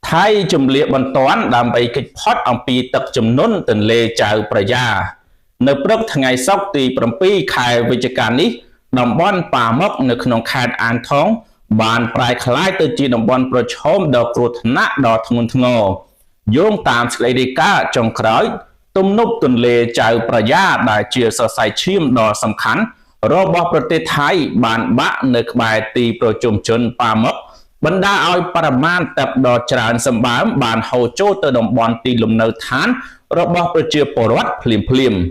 ថៃជំនះបន្ទាន់ដើម្បីកិច្ចផុតអំពីទឹកជំនន់ទន្លេចៅប្រយ៉ានៅព្រឹកថ្ងៃសុក្រទី7ខែវិច្ឆិកានេះតំបន់ប៉ាមុកនៅក្នុងខេត្តអានថងបានប្រែក្លាយទៅជាតំបន់ប្រឈមដ៏គ្រោះថ្នាក់ដ៏ធ្ងន់ធ្ងរយោងតាមសេចក្តីរាយការណ៍ចុងក្រោយទំនប់ទន្លេចៅប្រយ៉ាដែលជាសរសៃឈាមដ៏សំខាន់របស់ប្រទេសថៃបានបាក់នៅក្បែរទីប្រជុំជនប៉ាមុកបណ្ដាឲ្យបរិមាណទឹកដ៏ច្រើនសម្បើមបានហូរចូលទៅតំបន់ទីលំនៅឋានរបស់ប្រជាពលរដ្ឋភ្លាមៗ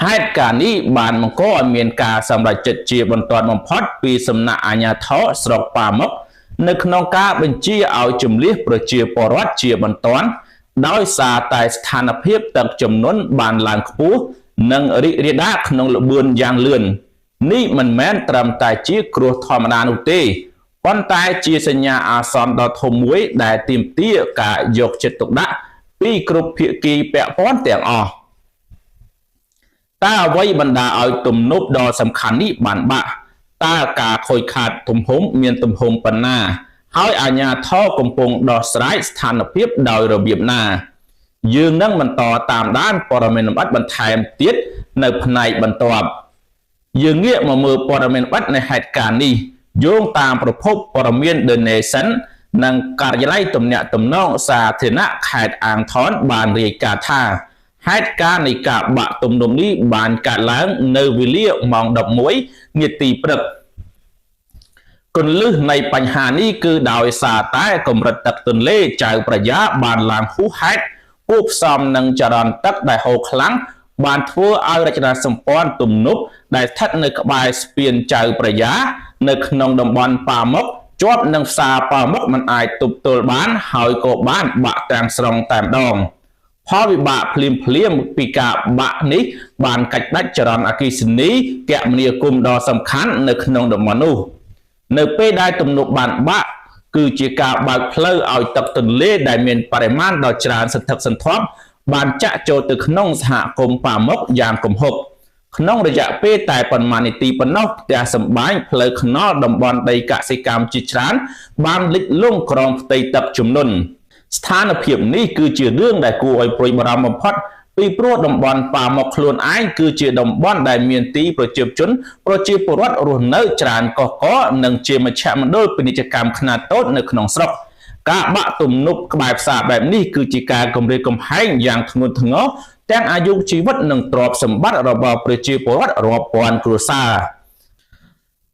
ហេតុការណ៍នេះបានបង្កឲ្យមានការសម្រេចចិត្តជាបន្ទាន់បំផុតពីសំណាក់អាជ្ញាធរស្រុកប៉ាមុកនៅក្នុងការបញ្ជាឲ្យជម្លៀសប្រជាពលរដ្ឋជាបន្ទាន់ដោយសារតែស្ថានភាពទឹកជំនន់បានឡើងខ្ពស់និងរីករាលដាលក្នុងល្បឿនយ៉ាងលឿននេះមិនមែនត្រឹមតែជាគ្រោះធម្មតានោះទេប៉ុន្តែជាសញ្ញាអាសន្នដ៏ធំមួយដែលទាមទារការយកចិត្តទុកដាក់ពីគ្រប់ភាគីពាក់ព័ន្ធទាំងអស់តើអ្វីបណ្ដាឲ្យទំនប់ដ៏សំខាន់នេះបានបាក់តើការខូចខាតទំហំមានទំហំប៉ុណ្ណាហើយអាជ្ញាធរកំពុងដោះស្រាយស្ថានភាពដោយរបៀបណាយើងនឹងបន្តតាមដានព័ត៌មានលម្អិតបន្ថែមទៀតនៅផ្នែកបន្ទាប់យើងងាកមកមើលព័ត៌មានលម្អិតនៃហេតុការណ៍នេះយោងតាមប្រភពព័ត៌មាន The Nation និងការិយាល័យទំនាក់ទំនងសាធារណៈខេត្តអាងថនបានរាយការណ៍ថាហេតុការណ៍នៃការបាក់ទំនប់នេះបានកើតឡើងនៅវេលាម៉ោង 11 នាទីព្រឹកគន្លឹះនៃបញ្ហានេះគឺដោយសារតែកម្រិតទឹកទន្លេចៅប្រយ៉ាបានឡើងហួសហេតុគួបផ្សំនឹងចរន្តទឹកដែលហូរខ្លាំងបានធ្វើឲ្យរចនាសម្ព័ន្ធទំនប់ដែលស្ថិតនៅក្បែរស្ពានចៅប្រយ៉ានៅក្នុងតំបន់ប៉ាមុកជាប់នឹងផ្សារប៉ាមុកមិនអាចទប់ទល់បានហើយក៏បានបាក់ទាំងស្រុងតែម្ដងផលវិបាកភ្លាមពីការបាក់នេះបានកាច់ដាច់ចរន្តអគ្គិសនីគមនាគមន៍ដ៏សំខាន់នៅក្នុងតំបន់នោះនៅពេលដែលទំនប់បានបាក់គឺជាការបើកផ្លូវឲ្យទឹកទន្លេដែលមានបរិមាណដ៏ច្រើនសន្ធឹកសន្ធាប់បានចាក់ចូលទៅក្នុងសហគមន៍ប៉ាមុកយ៉ាងគំហុកក្នុងរយៈពេលតែប៉ុន្មាននាទីប៉ុណ្ណោះផ្ទះសម្បែងផ្លូវថ្នល់តំបន់ដីកសិកម្មជាច្រើនបានលិចលង់ក្រោមផ្ទៃទឹកជំនន់ស្ថានភាពនេះគឺជារឿងដែលគួរឲ្យព្រួយបារម្ភបំផុតពីព្រោះតំបន់ប៉ាមុកខ្លួនឯងគឺជាតំបន់ដែលមានទីប្រជាជនប្រជាពលរដ្ឋរស់នៅច្រើនកកកនិងជាមជ្ឈមណ្ឌលពាណិជ្ជកម្មខ្នាតតូចនៅក្នុងស្រុកការបាក់ទំនប់ក្បែរផ្សារបែបនេះគឺជាការគំរាមកំហែងយ៉ាងធ្ងន់ធ្ងរទាំងអាយុជីវិតនិងទ្រព្យសម្បត្តិរបស់ប្រជាពលរដ្ឋរាប់ពាន់គ្រួសារ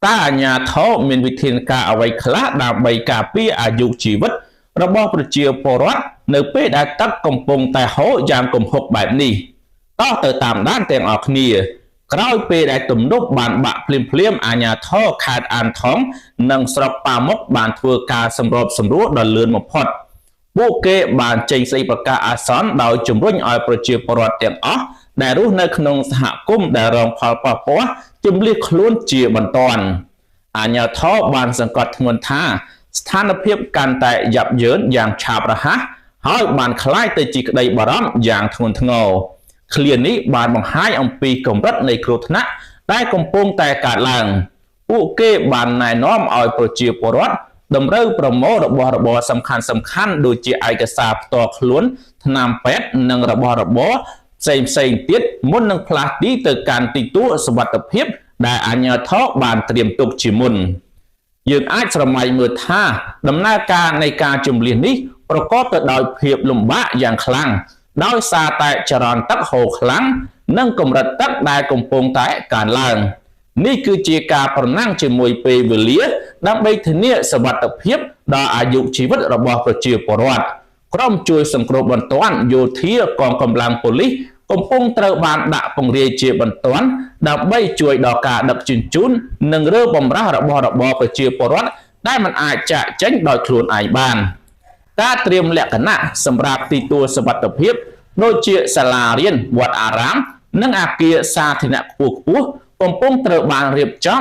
តើអាជ្ញាធរមានវិធានការអ្វីខ្លះដើម្បីការពារអាយុជីវិតរបស់ប្រជាពលរដ្ឋនៅពេលដែលទឹកកំពុងតែហូរយ៉ាងគំហុកបែបនេះតោះទៅតាមដានទាំងអស់គ្នាក្រោយពេលដែលទំនប់បានបាក់ភ្លាមអាជ្ញាធរខេត្តអានថងនិងស្រុកប៉ាមុកបានធ្វើការសម្របសម្រួលដ៏លឿនបំផុតពួកគេបានចេញសេចក្តីប្រកាសអាសន្នដោយជំរុញឲ្យប្រជាពលរដ្ឋទាំងអស់ដែលរស់នៅក្នុងសហគមន៍ដែលរងផលប៉ះពាល់ជម្លៀសខ្លួនជាបន្ទាន់អាជ្ញាធរបានសង្កត់ធ្ងន់ថាស្ថានភាពកាន់តែយ៉ាប់យ៉ឺនយ៉ាងឆាប់រហ័សហើយបានคล้ายទៅជាក្តីបារម្ភយ៉ាងធ្ងន់ធ្ងរឃ្លានេះបានបង្ហាញអំពីកម្រិតនៃគ្រោះថ្នាក់ដែលកំពុងតែកើតឡើងពួកគេបានណែនាំឲ្យប្រជាពលរដ្ឋតម្រូវប្រមូលរបស់របរសំខាន់ដូចជាឯកសារផ្ទាល់ខ្លួនថ្នាំពេទ្យនិងរបស់របរផ្សេងទៀតមុននឹងផ្លាស់ទីទៅកាន់ទីទួលសុវត្ថិភាពដែលអាជ្ញាធរបានត្រៀមទុកជាមុនយើងអាចស្រមៃមើលថាដំណើរការនៃការជម្លៀសនេះប្រកបទៅដោយភាពលំបាកយ៉ាងខ្លាំងដោយសារតែចរន្តទឹកហូរខ្លាំងនិងកម្រិតទឹកដែលកំពុងតែកើនឡើងនេះគឺជាការប្រណាំងជាមួយពេលវេលាដើម្បីធានាសុវត្ថិភាពដល់អាយុជីវិតរបស់ប្រជាពលរដ្ឋក្រុមជួយសង្គ្រោះបន្ទាន់យោធាកងកម្លាំងប៉ូលីសកំពុងត្រូវបានដាក់ពង្រាយជាបន្ទាន់ដើម្បីជួយដល់ការដឹកជញ្ជូននិងរើបម្រាស់របស់របរប្រជាពលរដ្ឋដែលមិនអាចចាកចេញដោយខ្លួនឯងបានការត្រៀមលក្ខណៈសម្រាប់ទីទួលសុវត្ថិភាពដូចជាសាលារៀនវត្តអារាមនិងអគារសាធារណៈខ្ពស់កំពុងត្រូវបានរៀបចំ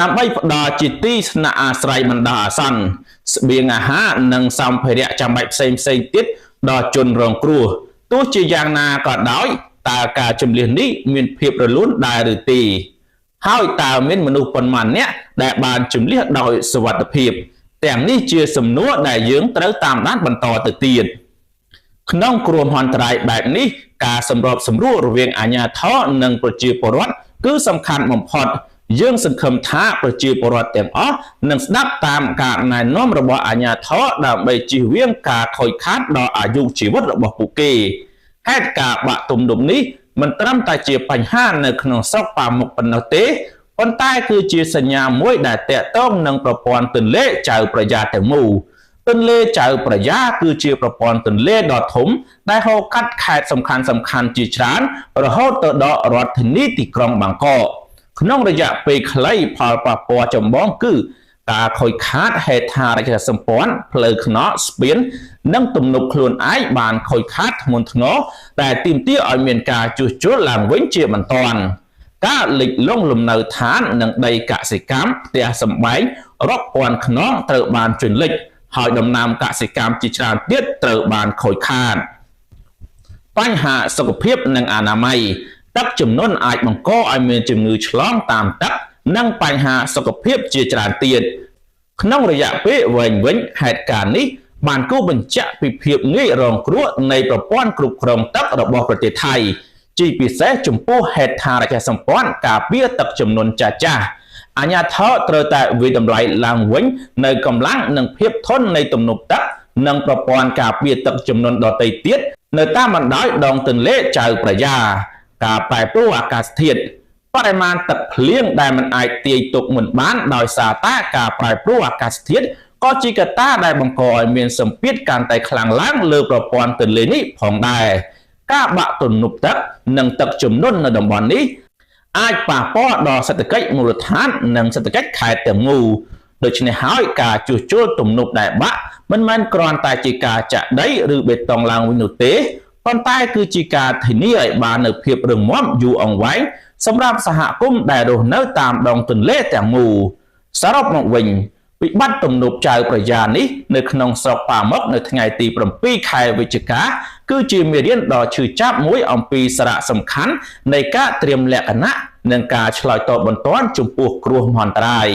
ដើម្បីផ្ដល់ជាទីស្នាក់អាស្រ័យបណ្ដោះអាសន្នស្បៀងអាហារនិងសម្ភារៈចាំបាច់ផ្សេងទៀតដល់ជនរងគ្រោះទោះជាយ៉ាងណាក៏ដោយតើការជម្លៀសនេះមានភាពរលូនដែរឬទេហើយតើមានមនុស្សប៉ុន្មានអ្នកដែលបានជម្លៀសដោយសុវត្ថិភាព ទាំងនេះជាសំណួរដែលយើងត្រូវតាមដានបន្តទៅទៀតក្នុងគ្រោះមហន្តរាយបែបនេះការសម្របសម្រួលរវាងអាជ្ញាធរនិងប្រជាពលរដ្ឋគឺសំខាន់បំផុតយើងសង្ឃឹមថាប្រជាពលរដ្ឋទាំងអស់នឹងស្ដាប់តាមការណែនាំរបស់អាជ្ញាធរដើម្បីជៀសវាងការខូចខាតដល់អាយុជីវិតរបស់ពួកគេហេតុការបាក់ទំនប់នេះមិនត្រឹមតែជាបញ្ហានៅក្នុងស្រុកប៉ាមុខប៉ុណ្ណោះទេប៉ុន្តែគឺជាសញ្ញាមួយដែលតាក់ទងនឹងប្រព័ន្ធទន្លេចៅប្រយ៉ាទាំងមូលទន្លេចៅប្រយ៉ាគឺជាប្រព័ន្ធទន្លេដ៏ធំដែលហូរកាត់ខេត្តសំខាន់ៗជាច្រើនរហូតទៅដល់រដ្ឋធានីទីក្រុងបាងកកក្នុងរយៈពេលខ្លីផលប៉ះពាល់ចម្បងគឺការខូចខាតហេដ្ឋារចនាសម្ព័ន្ធផ្លូវថ្នល់ស្ពាននិងទំនប់ខ្លួនឯងបានខូចខាតធ្ងន់ធ្ងរដែលទាមទារឲ្យមានការជួសជុលឡើងវិញជាបន្ទាន់ការលិចលង់លំនៅឋាននិងដីកសិកម្មផ្ទះសម្បែងរាប់ពាន់ខ្នងត្រូវបានជន់លិចហើយដំណាំកសិកម្មជាច្រើនទៀតត្រូវបានខូចខាតបញ្ហាសុខភាពនិងអនាម័យទឹកជំនន់អាចបង្កឲ្យមានជំងឺឆ្លងតាមទឹកនិងបញ្ហាសុខភាពជាច្រើនទៀតក្នុងរយៈពេលវែងវិញហេតុការណ៍នេះបានគូបញ្ជាក់ពីភាពងាយរងគ្រោះនៃប្រព័ន្ធគ្រប់គ្រងទឹករបស់ប្រទេសថៃជាពិសេសចំពោះហេដ្ឋារចនាសម្ព័ន្ធការពារទឹកជំនន់ចាស់ៗអាជ្ញាធរត្រូវតែវិតម្លៃឡើងវិញនៅកម្លាំងនិងភាពធន់នៃទំនប់ទឹកនិងប្រព័ន្ធការពារទឹកជំនន់ដទៃទៀតនៅតាមបណ្ដោយដងទន្លេចៅប្រយ៉ាការប្រែប្រួលអាកាសធាតុបរិមាណទឹកភ្លៀងដែលមិនអាចទាយទុកមុនបានដោយសារតែការប្រែប្រួលអាកាសធាតុក៏ជាកត្តាដែលបង្កឲ្យមានសម្ពាធកាន់តែខ្លាំងឡើងលើប្រព័ន្ធទន្លេនេះផងដែរការបាក់ទំនប់ទឹកនិងទឹកជំនន់នៅតំបន់នេះអាចប៉ះពាល់ដល់សេដ្ឋកិច្ចមូលដ្ឋាននិងសេដ្ឋកិច្ចខេត្តទាំងមូលដូច្នេះហើយការជួសជុលទំនប់ដែលបាក់មិនមែនគ្រាន់តែជាការចាក់ដីឬបេតុងឡើងវិញនោះទេប៉ុន្តែគឺជាការធានាឲ្យបាននូវភាពរឹងមាំយូរអង្វែងសម្រាប់សហគមន៍ដែលរស់នៅតាមដងទន្លេទាំងមូលសរុបមកវិញវិបត្តិទំនប់ចៅប្រយ៉ានេះនៅក្នុងស្រុកប៉ាមុខនៅថ្ងៃទី7ខែវិច្ឆិកាគឺជាមេរៀនដ៏ឈឺចាប់មួយអំពីសារៈសំខាន់នៃការត្រៀមលក្ខណៈនិងការឆ្លើយតបបន្ទាន់ចំពោះគ្រោះមហន្តរាយ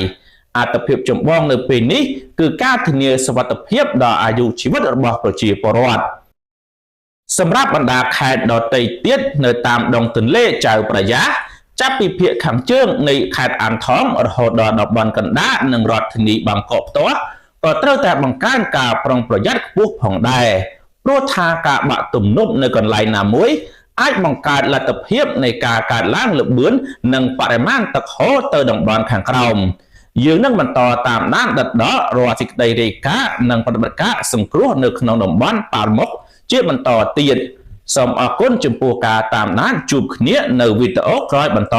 អត្ថប្រយោជន៍ចម្បងនៅពេលនេះគឺការធានាសុវត្ថិភាពដល់អាយុជីវិតរបស់ប្រជាពលរដ្ឋសម្រាប់បណ្ដាខេត្តដទៃទៀតនៅតាមដងទន្លេចៅប្រយ៉ាចាប់ពីភាគខាងជើងនៃខេត្តអានថងរហូតដល់តំបន់កណ្ដាលនិងរដ្ឋធានីបាងកកផ្ទាល់ក៏ត្រូវតែបង្កើនការប្រុងប្រយ័ត្នខ្ពស់ផងដែរព្រោះថាការបាក់ទំនប់នៅកន្លែងណាមួយអាចបង្កើតលទ្ធភាពនៃការកើតឡើងល្បឿននិងបរិមាណទឹកហូរទៅតំបន់ខាងក្រោមយើងនឹងបន្តតាមដានដិតដល់រាល់សេចក្តីរាយការណ៍និងប្រតិបត្តិការសង្គ្រោះនៅក្នុងតំបន់ប៉ាល់មុខជាបន្តទៀតសូមអរគុណចំពោះការតាមដានជួបគ្នានៅវីដេអូក្រោយបន្ត